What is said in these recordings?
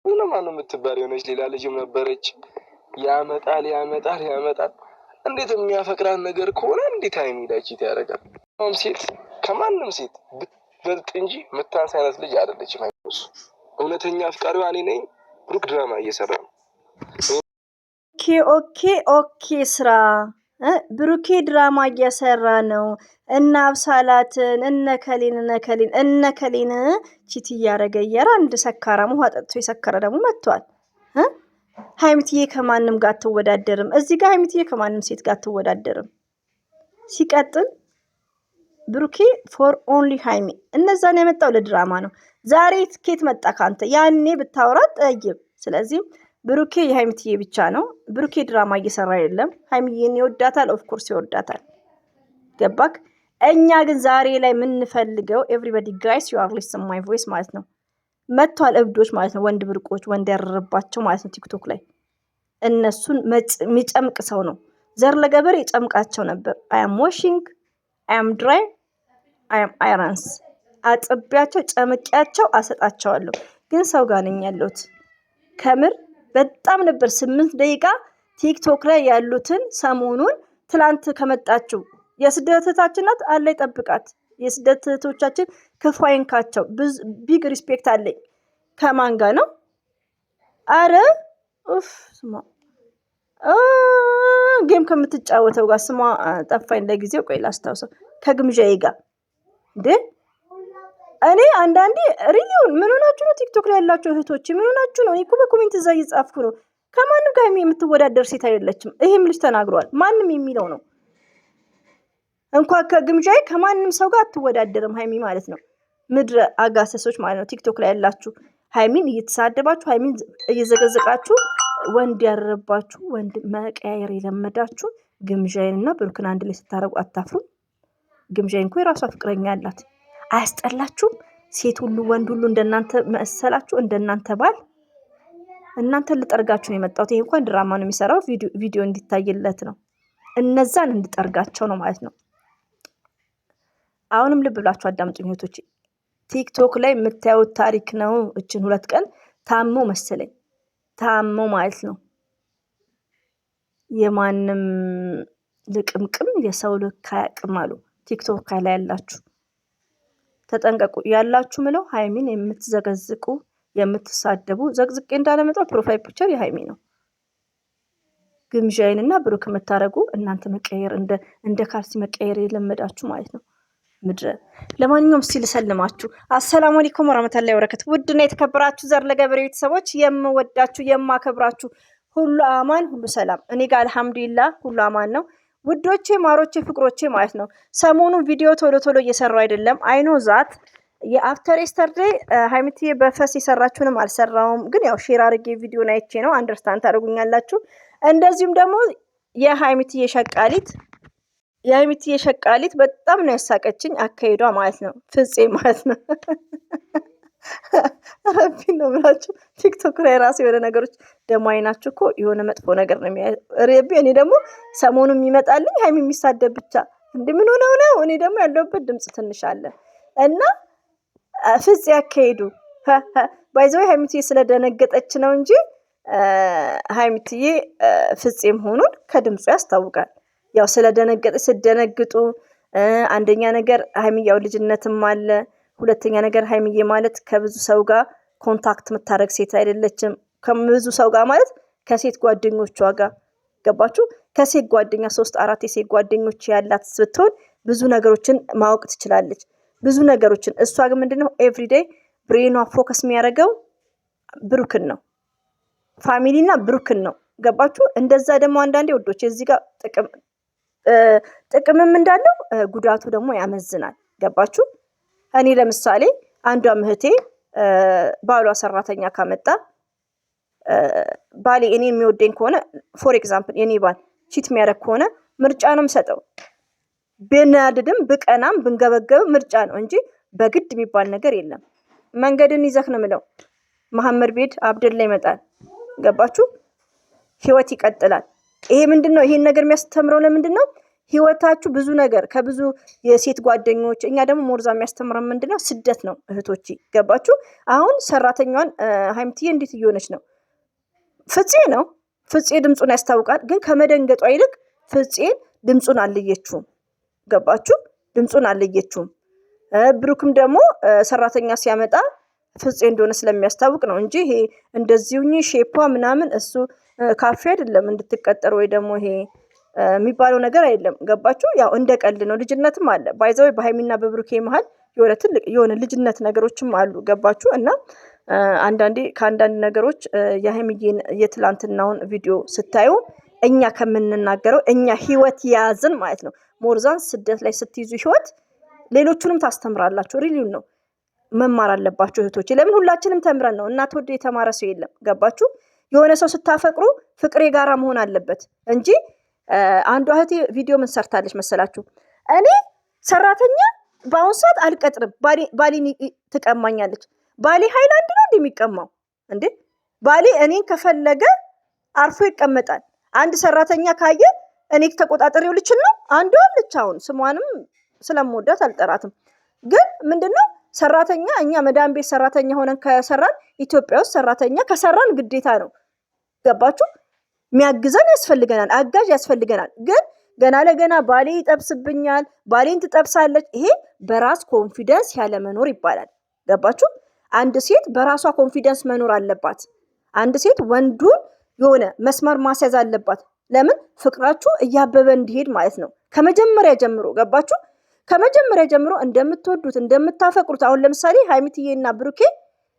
ለማን ነው የምትባል የሆነች ሌላ ልጅም ነበረች። ያመጣል እንዴት የሚያፈቅራን ነገር ከሆነ እንዴት አይሚዳችት ያደርጋል። ሴት ከማንም ሴት ብትበልጥ እንጂ ምታንስ አይነት ልጅ አይደለችም። እውነተኛ አፍቃሪዋ እኔ ነኝ። ብሩክ ድራማ እየሰራ ነው። ኦኬ ስራ ብሩኬ ድራማ እየሰራ ነው። እና አብሳላትን እነከሌን ቺት እያደረገ አንድ ሰካራም ውሃ ጠጥቶ የሰከረ ደግሞ መጥቷል። ሀይሚትዬ ከማንም ጋር አትወዳደርም። እዚህ ጋር ሀይሚትዬ ከማንም ሴት ጋር አትወዳደርም። ሲቀጥል ብሩኬ ፎር ኦንሊ ሀይሚ እነዛን ያመጣው ለድራማ ነው። ዛሬ ትኬት መጣ ካንተ ያኔ ብታወራት ጠይብ። ስለዚህ ብሩኬ የሀይሚትዬ ብቻ ነው። ብሩኬ ድራማ እየሰራ አይደለም። ሀይሚዬን ይወዳታል፣ ኦፍኮርስ ይወዳታል። ገባክ? እኛ ግን ዛሬ ላይ የምንፈልገው ኤቭሪባዲ ጋይስ ዩ አር ሊስን ማይ ቮይስ ማለት ነው። መጥቷል እብዶች ማለት ነው። ወንድ ብርቆች፣ ወንድ ያረረባቸው ማለት ነው። ቲክቶክ ላይ እነሱን የሚጨምቅ ሰው ነው። ዘር ለገበር የጨምቃቸው ነበር። አያም ዋሽንግ አያም ድራይ አያም አይረንስ አጥቢያቸው ጨምቂያቸው አሰጣቸዋለሁ። ግን ሰው ጋር ነኝ ያለሁት። ከምር በጣም ነበር 8 ደቂቃ ቲክቶክ ላይ ያሉትን ሰሞኑን ትላንት ከመጣችሁ የስደት እህታችን ናት። አለ ይጠብቃት። የስደት እህቶቻችን ክፉ አይንካቸው። ቢግ ሪስፔክት አለኝ። ከማን ጋር ነው? አረ ኡፍ ስማ ጌም ከምትጫወተው ጋር ስሟ ጠፋኝ ለጊዜው። ቆይ ላስታውሰው። ከግምዣዬ ጋር እንዴ እኔ አንዳንዴ ሪሊውን ምን ሆናችሁ ነው? ቲክቶክ ላይ ያላችሁ እህቶች ምን ሆናችሁ ነው? እኮ በኮሜንት እዛ እየጻፍኩ ነው። ከማንም ጋር የምትወዳደር ሴት አይደለችም። ይሄም ልጅ ተናግሯል። ማንም የሚለው ነው። እንኳን ከግምዣዬ ከማንም ሰው ጋር አትወዳደርም ሀይሚ ማለት ነው። ምድረ አጋሰሶች ማለት ነው። ቲክቶክ ላይ ያላችሁ ሀይሚን እየተሳደባችሁ፣ ሀይሚን እየዘገዘቃችሁ፣ ወንድ ያረባችሁ፣ ወንድ መቀያየር የለመዳችሁ ግምዣዬንና ብሩክን አንድ ላይ ስታረጉ አታፍሩም? ግምዣዬን እኮ የራሷ ፍቅረኛ አላት። አያስጠላችሁም? ሴት ሁሉ ወንድ ሁሉ እንደናንተ መሰላችሁ? እንደናንተ ባል እናንተን ልጠርጋችሁ ነው የመጣሁት። ይሄ እንኳን ድራማ ነው የሚሰራው፣ ቪዲዮ እንዲታይለት ነው። እነዛን እንድጠርጋቸው ነው ማለት ነው። አሁንም ልብ ብላችሁ አዳምጡኝ እህቶቼ። ቲክቶክ ላይ የምታዩት ታሪክ ነው። እችን 2 ቀን ታሞ መሰለኝ ታሞ ማለት ነው። የማንም ልቅምቅም የሰው ልክ አያውቅም አሉ ቲክቶክ ላይ ያላችሁ። ተጠንቀቁ። ያላችሁ ምለው ሀይሚን የምትዘገዝቁ የምትሳደቡ፣ ዘቅዝቄ እንዳለመጣ ፕሮፋይል ፒክቸር የሀይሚ ነው። ግምዣይንና ብሩክ የምታረጉ እናንተ መቀየር እንደ ካልሲ መቀየር የለመዳችሁ ማለት ነው። ምድረ ለማንኛውም እስቲ ልሰልማችሁ። አሰላሙ አለይኩም ወራህመቱላሂ ወበረካቱ። ውድና የተከበራችሁ ዘር ለገበሬ ቤተሰቦች የምወዳችሁ የማከብራችሁ ሁሉ አማን ሁሉ ሰላም፣ እኔ ጋር አልሐምዱሊላህ ሁሉ አማን ነው። ውዶቼ ማሮቼ ፍቅሮቼ ማለት ነው። ሰሞኑ ቪዲዮ ቶሎ እየሰራው አይደለም። አይኖ ዛት የአፍተር ኤስተርዴይ ሀይሚትዬ በፈስ የሰራችሁንም አልሰራውም፣ ግን ያው ሼር አድርጌ ቪዲዮን አይቼ ነው አንደርስታንድ ታደርጉኛላችሁ። እንደዚሁም ደግሞ የሀይሚትዬ ሸቃሊት በጣም ነው ያሳቀችኝ አካሄዷ ማለት ነው። ፍፄ ማለት ነው ረቢ ነው ብላችሁ ቲክቶክ ላይ ራሱ የሆነ ነገሮች ደግሞ አይናችሁ እኮ የሆነ መጥፎ ነገር ነው ረቢ። እኔ ደግሞ ሰሞኑ የሚመጣልኝ ሀይሚ የሚሳደብ ብቻ እንደምን ሆነው ነው። እኔ ደግሞ ያለውበት ድምጽ ትንሽ አለ እና ፍፄ ያካሄዱ ባይዘው ሀይሚትዬ ስለደነገጠች ነው እንጂ ሀይሚትዬ ፍፄ መሆኑን ከድምጹ ያስታውቃል። ያው ስለደነገጠ ስደነግጡ አንደኛ ነገር ሀይሚያው ልጅነትም አለ። ሁለተኛ ነገር ሀይሚዬ ማለት ከብዙ ሰው ጋር ኮንታክት የምታደርግ ሴት አይደለችም። ከብዙ ሰው ጋር ማለት ከሴት ጓደኞቿ ጋር ገባችሁ? ከሴት ጓደኛ 3-4 የሴት ጓደኞች ያላት ስትሆን ብዙ ነገሮችን ማወቅ ትችላለች። ብዙ ነገሮችን እሷ ግን ምንድነው ኤቭሪዴይ ብሬኗ ፎከስ የሚያደርገው ብሩክን ነው፣ ፋሚሊና ብሩክን ነው። ገባችሁ? እንደዛ ደግሞ አንዳንዴ ወዶች እዚህ ጋር ጥቅምም እንዳለው ጉዳቱ ደግሞ ያመዝናል። ገባችሁ? እኔ ለምሳሌ አንዷ እህቴ ባሏ ሰራተኛ ካመጣ ባሌ እኔን የሚወደኝ ከሆነ ፎር ኤግዛምፕል የኔ ባል ቺት የሚያደርግ ከሆነ ምርጫ ነው የምሰጠው። ብናድድም ብቀናም ብንገበገብም ምርጫ ነው እንጂ በግድ የሚባል ነገር የለም። መንገድን ይዘህ ነው የምለው። መሐመድ ቤድ አብደላ ይመጣል። ገባችሁ? ህይወት ይቀጥላል። ይሄ ምንድነው? ይሄን ነገር የሚያስተምረው ለምንድነው? ህይወታችሁ ብዙ ነገር ከብዙ የሴት ጓደኞች እኛ ደግሞ ሞርዛ የሚያስተምረን ምንድነው ስደት ነው እህቶቼ ገባችሁ አሁን ሰራተኛዋን ሀይሚትዬ እንዴት እየሆነች ነው ፍፄ ድምፁን ያስታውቃል ግን ከመደንገጧ ይልቅ ፍፄን ድምፁን አልለየችውም ገባችሁ ድምፁን አልለየችውም ብሩክም ደግሞ ሰራተኛ ሲያመጣ ፍፄ እንደሆነ ስለሚያስታውቅ ነው እንጂ ይሄ እንደዚሁኝ ሼፓ ምናምን እሱ ካፌ አይደለም እንድትቀጠር ወይ ደግሞ ይሄ የሚባለው ነገር አይደለም ገባችሁ ያው እንደቀልድ ነው ልጅነትም አለ ባይዘው በሃይሚና በብሩኬ መሃል የሆነ ልጅነት ነገሮችም አሉ ገባችሁ እና አንዳንዴ ከአንዳንድ ነገሮች የሃይሚዬን የትላንትናውን ቪዲዮ ስታዩ እኛ ከምንናገረው እኛ ህይወት ያዝን ማለት ነው ሞርዛን ስደት ላይ ስትይዙ ህይወት ሌሎቹንም ታስተምራላችሁ ሪሊውን ነው መማር አለባችሁ እህቶቼ ለምን ሁላችንም ተምረን ነው እናት ወደ የተማረ ሰው የለም ገባችሁ የሆነ ሰው ስታፈቅሩ ፍቅር የጋራ መሆን አለበት እንጂ አንዷ እህቴ ቪዲዮ ምን ሰርታለች መሰላችሁ እኔ ሰራተኛ በአሁን ሰዓት አልቀጥርም ባሌን ትቀማኛለች ባሌ ሃይላንድ ነው እንደሚቀማው እንዴ ባሌ እኔን ከፈለገ አርፎ ይቀመጣል አንድ ሰራተኛ ካየ እኔ ተቆጣጣሪው ልችል ነው አንዷ ልጅ አሁን ስሟንም ስለምወዳት አልጠራትም ግን ምንድነው ሰራተኛ እኛ መዳም ቤት ሰራተኛ ሆነን ከሰራን ኢትዮጵያ ውስጥ ሰራተኛ ከሰራን ግዴታ ነው ገባችሁ ሚያግዘን ያስፈልገናል አጋዥ ያስፈልገናል ግን ገና ለገና ባሌ ይጠብስብኛል ባሌን ትጠብሳለች ይሄ በራስ ኮንፊደንስ ያለ መኖር ይባላል ገባችሁ አንድ ሴት በራሷ ኮንፊደንስ መኖር አለባት አንድ ሴት ወንዱን የሆነ መስመር ማስያዝ አለባት ለምን ፍቅራችሁ እያበበ እንዲሄድ ማለት ነው ከመጀመሪያ ጀምሮ ገባችሁ ከመጀመሪያ ጀምሮ እንደምትወዱት እንደምታፈቅሩት አሁን ለምሳሌ ሃይሚትዬና ብሩኬ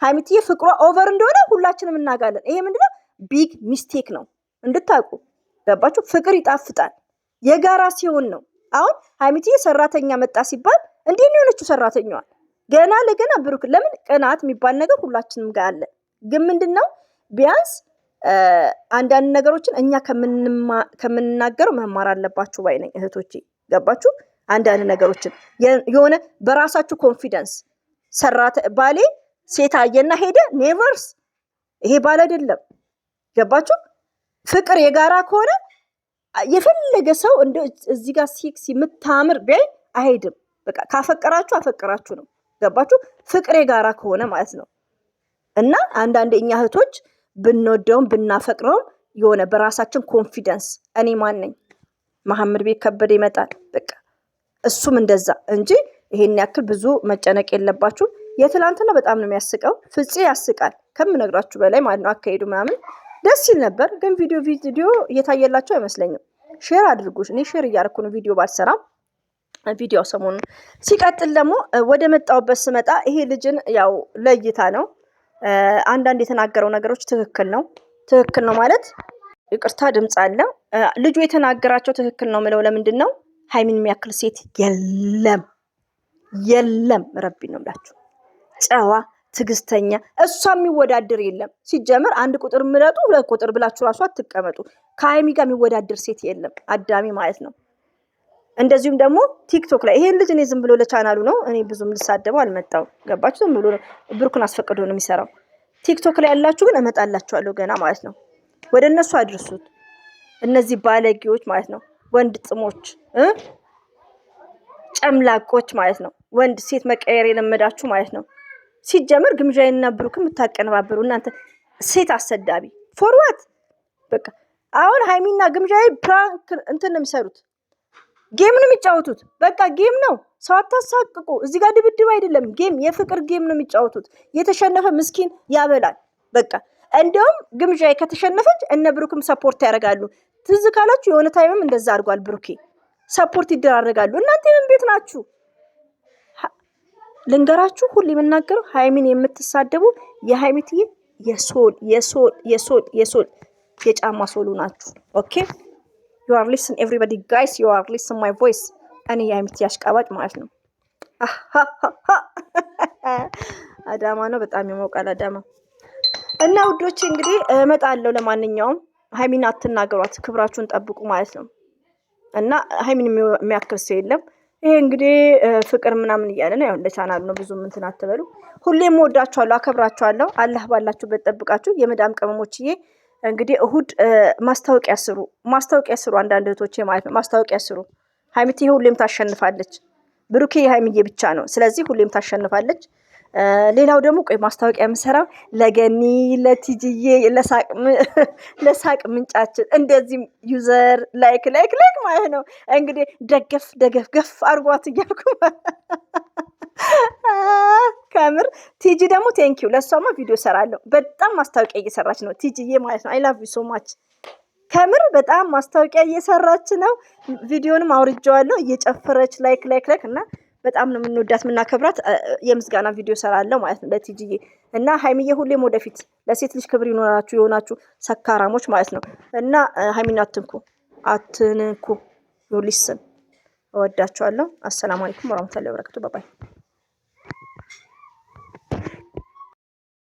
ሃይሚትዬ ፍቅሯ ኦቨር እንደሆነ ሁላችንም እናጋለን ይሄ ምንድነው ቢግ ሚስቴክ ነው እንድታቁ ገባችሁ ፍቅር ይጣፍጣል የጋራ ሲሆን ነው አሁን ሃይሚትዬ ሰራተኛ መጣ ሲባል እንዴ ነው የሆነችው ሰራተኛዋ ገና ለገና ብሩክ ለምን ቅናት የሚባል ነገር ሁላችንም ጋር አለ ግን ምንድነው ቢያንስ አንዳንድ ነገሮችን እኛ ከምንናገረው መማር አለባችሁ ባይ ነኝ እህቶቼ ገባችሁ አንዳንድ ነገሮችን የሆነ በራሳችሁ ኮንፊደንስ ባሌ ሴት አየና ሄደ ኔቨርስ ይሄ ባል አይደለም ገባችሁ ፍቅር የጋራ ከሆነ የፈለገ ሰው እንደ እዚህ ጋር ሴክሲ የምታምር ቢያይ አይሄድም በቃ ካፈቀራችሁ አፈቀራችሁ ነው ገባችሁ ፍቅር የጋራ ከሆነ ማለት ነው እና አንዳንድ እኛ እህቶች ብንወደውም ብናፈቅረውም የሆነ በራሳችን ኮንፊደንስ እኔ ማን ነኝ መሐመድ ቤት ከበደ ይመጣል በቃ እሱም እንደዛ እንጂ ይሄን ያክል ብዙ መጨነቅ የለባችሁ የትላንትና በጣም ነው የሚያስቀው ፍፄ ያስቃል ከምነግራችሁ በላይ ማለት ነው አካሄዱ ምናምን ደስ ይል ነበር ግን ቪዲዮ እየታየላችሁ አይመስለኝም ሼር አድርጉሽ እኔ ሼር እያደረኩ ነው ቪዲዮ ባልሰራም ቪዲዮ ሰሞኑን ሲቀጥል ደግሞ ወደ መጣውበት ስመጣ ይሄ ልጅን ያው ለይታ ነው አንዳንድ የተናገረው ነገሮች ትክክል ነው ማለት ይቅርታ ድምጽ አለ ልጁ የተናገራቸው ትክክል ነው ምለው ለምንድን ነው ሃይሚን የሚያክል ሴት የለም ረቢ ነው ብላችሁ ጨዋ ትግስተኛ እሷ የሚወዳደር የለም ሲጀመር አንድ ቁጥር ምረጡ ሁለት ቁጥር ብላችሁ ራሱ አትቀመጡ ከሃይሚ ጋር የሚወዳደር ሴት የለም አዳሚ ማለት ነው እንደዚሁም ደግሞ ቲክቶክ ላይ ይሄን ልጅ እኔ ዝም ብሎ ለቻናሉ ነው እኔ ብዙም ልሳደበው አልመጣው ገባችሁ ዝም ብሎ ብሩክን አስፈቅዶ ነው የሚሰራው ቲክቶክ ላይ ያላችሁ ግን እመጣላችኋለሁ ገና ማለት ነው ወደ እነሱ አድርሱት እነዚህ ባለጌዎች ማለት ነው ወንድ ጥሞች ጨምላቆች ማለት ነው ወንድ ሴት መቀየር የለመዳችሁ ማለት ነው ሲጀመር ግምጃይና ብሩክም ተቀነባበሩ እናንተ ሴት አሰዳቢ ፎርዋት በቃ አሁን ሃይሚና ግምጃይ ፕራንክ እንትን ነው የሚሰሩት ጌም ነው የሚጫወቱት በቃ ጌም ነው ሰው አታሳቅቁ እዚህ ጋር ድብድብ አይደለም ጌም የፍቅር ጌም ነው የሚጫወቱት የተሸነፈ ምስኪን ያበላል በቃ እንደውም ግምጃይ ከተሸነፈች እነ ብሩክም ሰፖርት ያደርጋሉ ትዝ ካላችሁ የሆነ ታይምም እንደዛ አድርጓል ብሩኬ ሰፖርት ይደራረጋሉ እናንተ ምን ቤት ናችሁ ልንገራችሁ ሁሉ የምናገረው ሃይሚን የምትሳደቡ የሃይሚትዬ የሶል የጫማ ሶሉ ናችሁ ኦኬ you are listen everybody guys you are listen my voice እኔ የሃይሚትዬ አሽቃባጭ ማለት ነው አዳማ ነው በጣም ይሞቃል አዳማ እና ውዶች እንግዲህ እመጣለሁ ለማንኛውም ሃይሚን አትናገሯት ክብራችሁን ጠብቁ ማለት ነው እና ሃይሚን የሚያክል ሰው የለም ይሄ እንግዲህ ፍቅር ምናምን እያለ ነው ያው ለቻናሉ ነው ብዙ እንትን አትበሉ ሁሌም ወዳችኋለሁ አከብራችኋለሁ አላህ ባላችሁበት ጠብቃችሁ የመዳም ቀመሞችዬ እንግዲህ እሁድ ማስታወቂያ ስሩ አንዳንድ እህቶቼ ማለት ነው ማስታወቂያ ስሩ ሀይሚዬ ሁሌም ታሸንፋለች። ብሩኬ የሀይሚዬ ብቻ ነው። ስለዚህ ሁሌም ታሸንፋለች። ሌላው ደግሞ ቆይ ማስታወቂያ የምሰራው ለገኒ ለቲጂዬ ለሳቅ ምንጫችን እንደዚህ ዩዘር ላይክ ማለት ነው። እንግዲህ ደገፍ አርጓት እያልኩ ከምር ቲጂ ደግሞ ቴንኪው ለሷማ ቪዲዮ ሰራለሁ። በጣም ማስታወቂያ እየሰራች ነው ቲጂዬ ማለት ነው። አይ ላቭ ዩ ሶ ማች ከምር በጣም ማስታወቂያ እየሰራች ነው። ቪዲዮንም አውርጄዋለሁ እየጨፈረች ላይክ እና በጣም ነው የምንወዳት የምናከብራት። የምስጋና ቪዲዮ ሰራለሁ ማለት ነው ለቲጂዬ እና ሀይሚዬ ሁሌም ወደፊት ለሴት ልጅ ክብር ይኖራችሁ የሆናችሁ ሰካራሞች ማለት ነው። እና ሀይሚን አትንኩ ዩሊስን እወዳችኋለሁ። አሰላሙ አለይኩም ወራህመቱላሂ ወበረካቱ። ባባይ